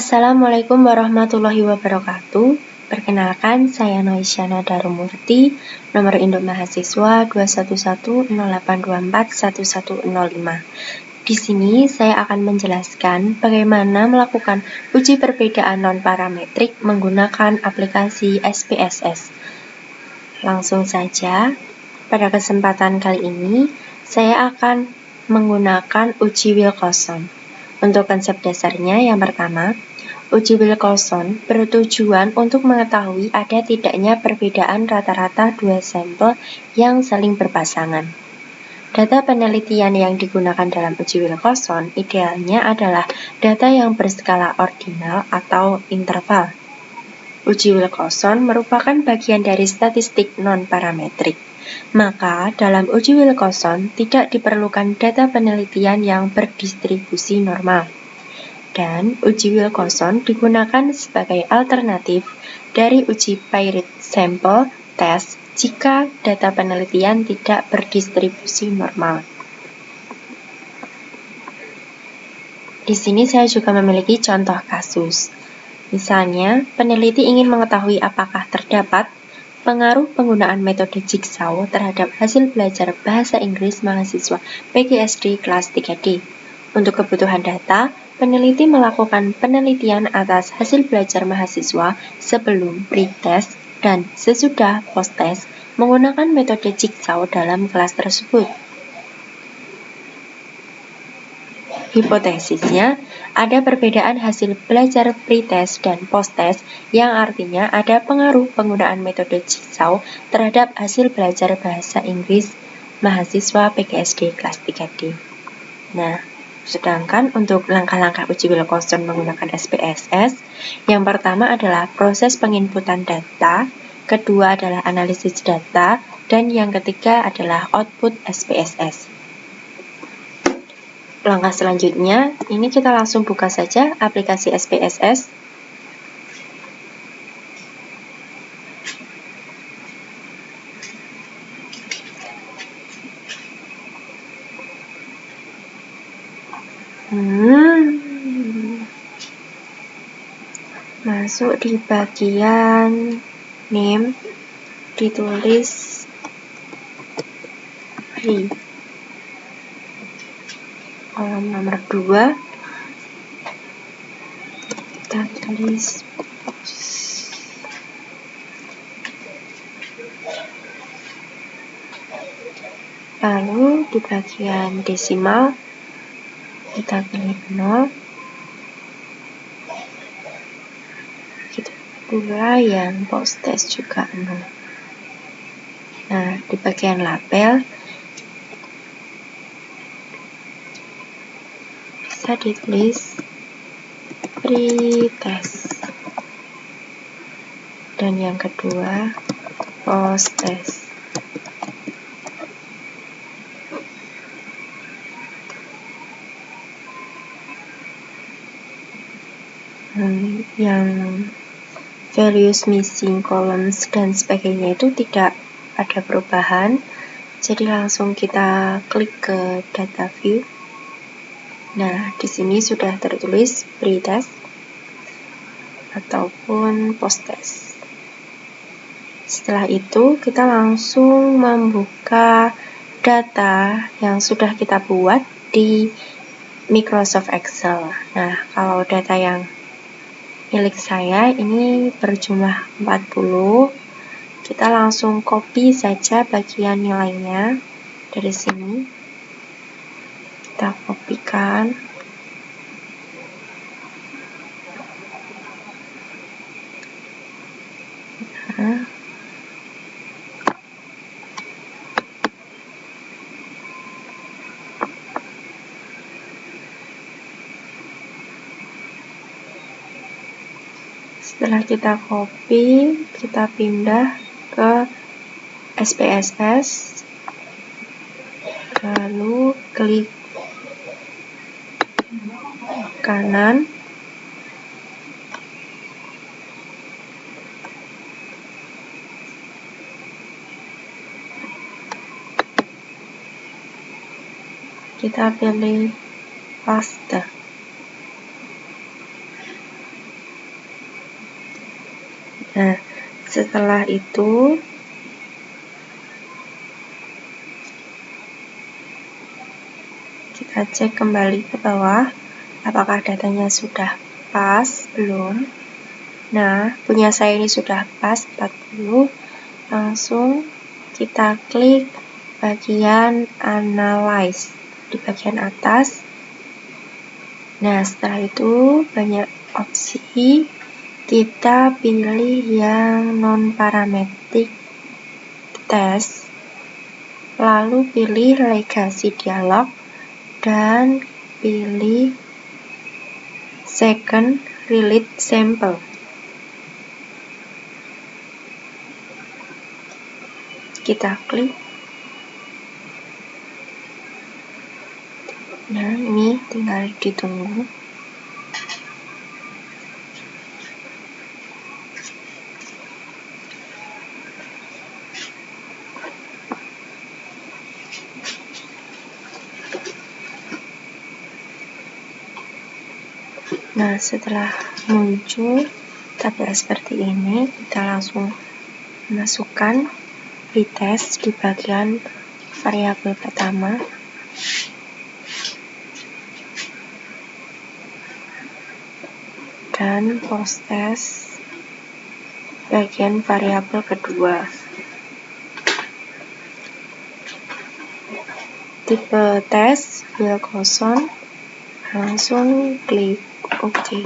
Assalamualaikum warahmatullahi wabarakatuh. Perkenalkan, saya Noisyana Darumurti, nomor induk mahasiswa 21108241105. Di sini saya akan menjelaskan bagaimana melakukan uji perbedaan non-parametrik menggunakan aplikasi SPSS. Langsung saja, pada kesempatan kali ini saya akan menggunakan uji Wilcoxon. Untuk konsep dasarnya, yang pertama, uji Wilcoxon bertujuan untuk mengetahui ada tidaknya perbedaan rata-rata dua sampel yang saling berpasangan. Data penelitian yang digunakan dalam uji Wilcoxon idealnya adalah data yang berskala ordinal atau interval. Uji Wilcoxon merupakan bagian dari statistik non-parametrik. Maka, dalam uji Wilcoxon tidak diperlukan data penelitian yang berdistribusi normal. Dan uji Wilcoxon digunakan sebagai alternatif dari uji paired sample test jika data penelitian tidak berdistribusi normal. Di sini saya juga memiliki contoh kasus. Misalnya, peneliti ingin mengetahui apakah terdapat pengaruh penggunaan metode Jigsaw terhadap hasil belajar bahasa Inggris mahasiswa PGSD kelas 3D. Untuk kebutuhan data, peneliti melakukan penelitian atas hasil belajar mahasiswa sebelum pre-test dan sesudah post-test menggunakan metode Jigsaw dalam kelas tersebut. Hipotesisnya, ada perbedaan hasil belajar pre-test dan post-test yang artinya ada pengaruh penggunaan metode Jigsaw terhadap hasil belajar bahasa Inggris mahasiswa PGSD kelas 3D. Nah, sedangkan untuk langkah-langkah uji Wilcoxon menggunakan SPSS, yang pertama adalah proses penginputan data, kedua adalah analisis data, dan yang ketiga adalah output SPSS. Langkah selanjutnya, ini kita langsung buka saja aplikasi SPSS. Masuk di bagian name, ditulis free. Kolom nomor 2, kita tulis lalu di bagian desimal kita pilih 0, kita pula yang post-test juga 0. Nah, di bagian label bisa ditulis pre-test, dan yang kedua post-test. Yang values missing, columns, dan sebagainya itu tidak ada perubahan, jadi langsung kita klik ke data view. Nah, di sini sudah tertulis pre-test ataupun post-test. Setelah itu, kita langsung membuka data yang sudah kita buat di Microsoft Excel. Nah, kalau data yang milik saya ini berjumlah 40. Kita langsung copy saja bagian nilainya dari sini. Kita kopikan. Nah, setelah kita copy, kita pindah ke SPSS, lalu klik kanan, kita pilih paste. Nah, setelah itu kita cek kembali ke bawah apakah datanya sudah pas belum. Nah, punya saya ini sudah pas 40. Langsung kita klik bagian analyze di bagian atas. Nah, setelah itu banyak opsi, kita pilih yang non-parametric test, lalu pilih legacy dialog dan pilih second relate sample. Kita klik. Nah, ini tinggal ditunggu. Nah, setelah muncul tabel seperti ini, kita langsung masukkan pretest di bagian variabel pertama. Dan posttest bagian variabel kedua. Tipe tes Wilcoxon, langsung klik OK.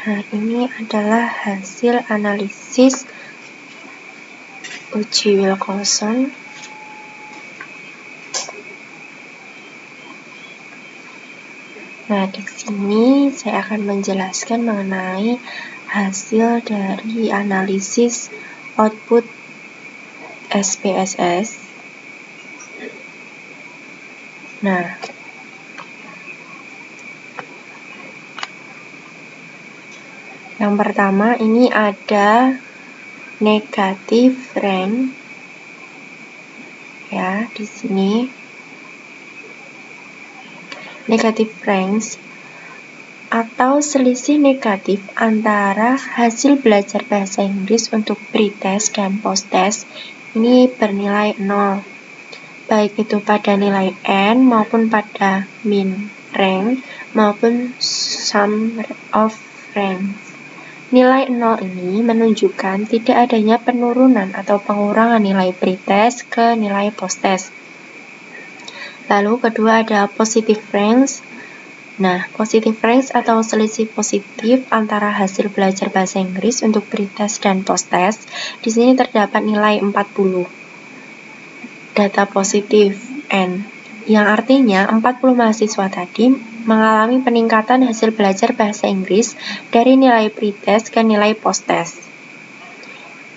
Nah, ini adalah hasil analisis uji Wilcoxon. Nah, di sini saya akan menjelaskan mengenai hasil dari analisis output SPSS. Nah, yang pertama ini ada negative range, ya, di sini negative range atau selisih negatif antara hasil belajar bahasa Inggris untuk pretest dan posttest ini bernilai 0, baik itu pada nilai N maupun pada min rank maupun sum of ranks. Nilai 0 ini menunjukkan tidak adanya penurunan atau pengurangan nilai pretest ke nilai posttest. Lalu kedua ada positive range. Nah, positive range atau selisih positif antara hasil belajar bahasa Inggris untuk pretest dan posttest di sini terdapat nilai 40. Data positif N, yang artinya 40 mahasiswa tadi mengalami peningkatan hasil belajar bahasa Inggris dari nilai pretest ke nilai posttest.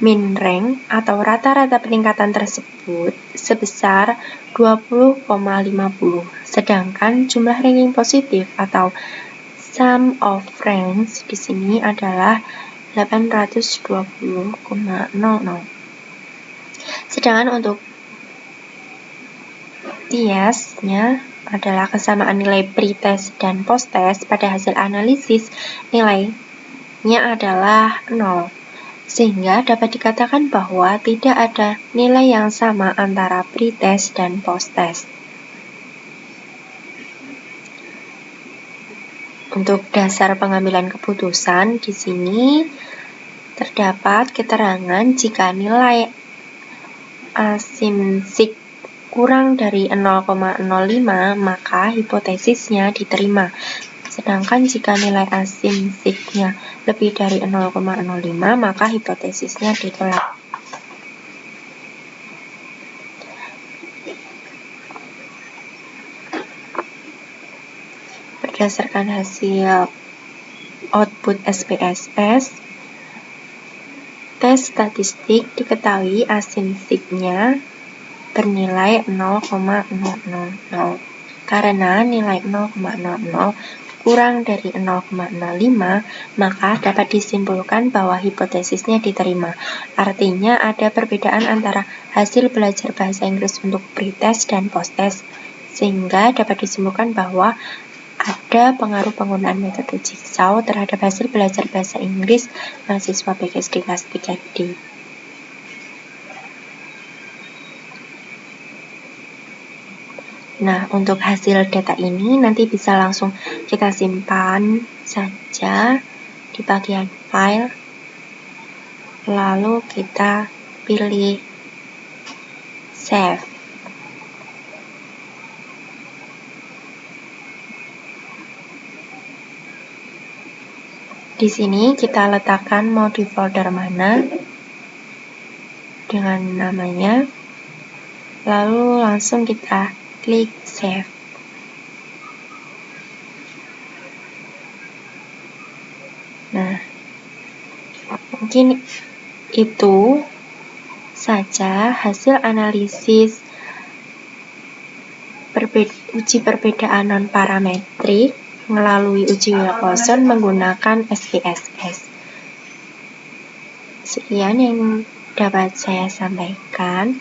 Min rank atau rata-rata peningkatan tersebut sebesar 20,50. Sedangkan jumlah ranking positif atau sum of ranks di sini adalah 820,00. Sedangkan untuk TS-nya adalah kesamaan nilai pretest dan posttest pada hasil analisis, nilainya adalah 0. Sehingga dapat dikatakan bahwa tidak ada nilai yang sama antara pretest dan posttest. Untuk dasar pengambilan keputusan di sini terdapat keterangan jika nilai asimsik kurang dari 0,05 maka hipotesisnya diterima. Sedangkan jika nilai asimsiknya lebih dari 0,05 maka hipotesisnya ditolak. Berdasarkan hasil output SPSS, tes statistik diketahui asinsiknya bernilai 0,000. Karena nilai 0,00 kurang dari 0,05, maka dapat disimpulkan bahwa hipotesisnya diterima. Artinya ada perbedaan antara hasil belajar bahasa Inggris untuk pretest dan posttest, sehingga dapat disimpulkan bahwa ada pengaruh penggunaan metode Jigsaw terhadap hasil belajar bahasa Inggris mahasiswa PGSD kelas 3D. Nah, untuk hasil data ini nanti bisa langsung kita simpan saja di bagian file, lalu kita pilih save. Di sini kita letakkan mau di folder mana dengan namanya, lalu langsung kita klik save. Nah, mungkin itu saja hasil analisis uji perbedaan non-parametrik melalui uji Wilson menggunakan SPSS. Sekian yang dapat saya sampaikan.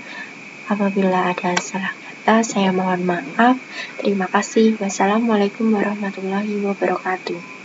Apabila ada salah kata, saya mohon maaf. Terima kasih. Wassalamualaikum warahmatullahi wabarakatuh.